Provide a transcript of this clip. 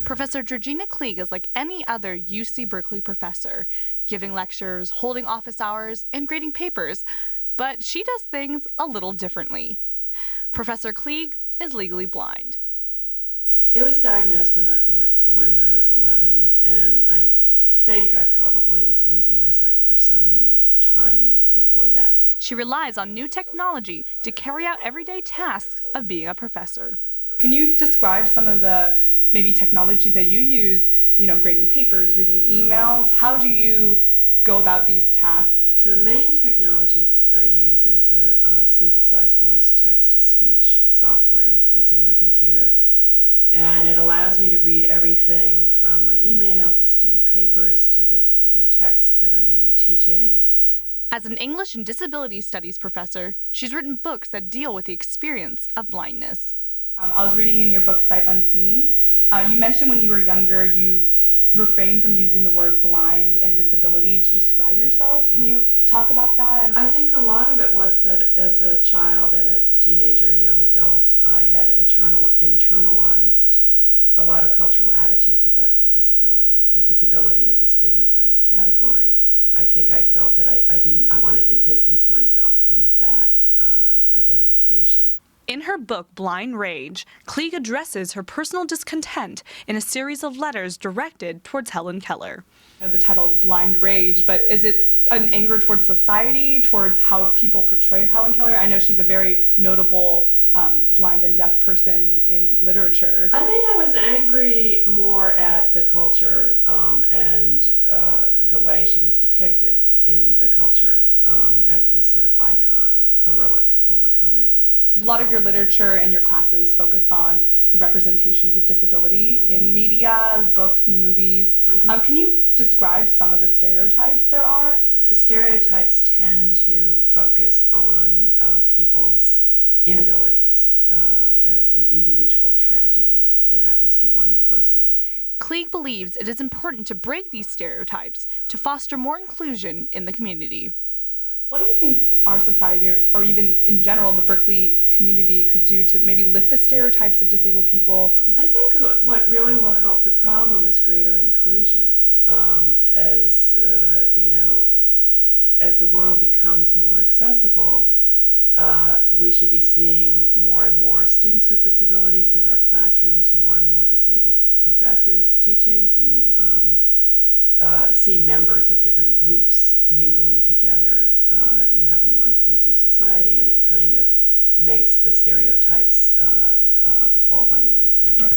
Professor Georgina Kleege is like any other UC Berkeley professor, giving lectures, holding office hours, and grading papers, but she does things a little differently. Professor Kleege is legally blind. It was diagnosed when I was 11, and I think I probably was losing my sight for some time before that. She relies on new technology to carry out everyday tasks of being a professor. Can you describe some of the maybe technologies that you use, grading papers, reading emails? How do you go about these tasks? The main technology I use is a synthesized voice text-to-speech software that's in my computer. And it allows me to read everything from my email to student papers to the text that I may be teaching. As an English and Disability Studies professor, she's written books that deal with the experience of blindness. I was reading in your book, Sight Unseen. You mentioned when you were younger, you refrained from using the word blind and disability to describe yourself. Can you talk about that? I think a lot of it was that as a child and a teenager, young adult, I had internalized a lot of cultural attitudes about disability. The disability is a stigmatized category. I think I felt that I wanted to distance myself from that identification. In her book, Blind Rage, Kleege addresses her personal discontent in a series of letters directed towards Helen Keller. The title is Blind Rage, but is it an anger towards society, towards how people portray Helen Keller? I know she's a very notable blind and deaf person in literature. I think I was angry more at the culture and the way she was depicted in the culture as this sort of icon, heroic overcoming. A lot of your literature and your classes focus on the representations of disability in media, books, movies. Can you describe some of the stereotypes there are? Stereotypes tend to focus on people's inabilities as an individual tragedy that happens to one person. Kleege believes it is important to break these stereotypes to foster more inclusion in the community. What do you think our society, or even in general the Berkeley community, could do to maybe lift the stereotypes of disabled people? I think what really will help the problem is greater inclusion. As the world becomes more accessible, we should be seeing more and more students with disabilities in our classrooms, more and more disabled professors teaching. You see members of different groups mingling together. You have a more inclusive society, and it kind of makes the stereotypes fall by the wayside.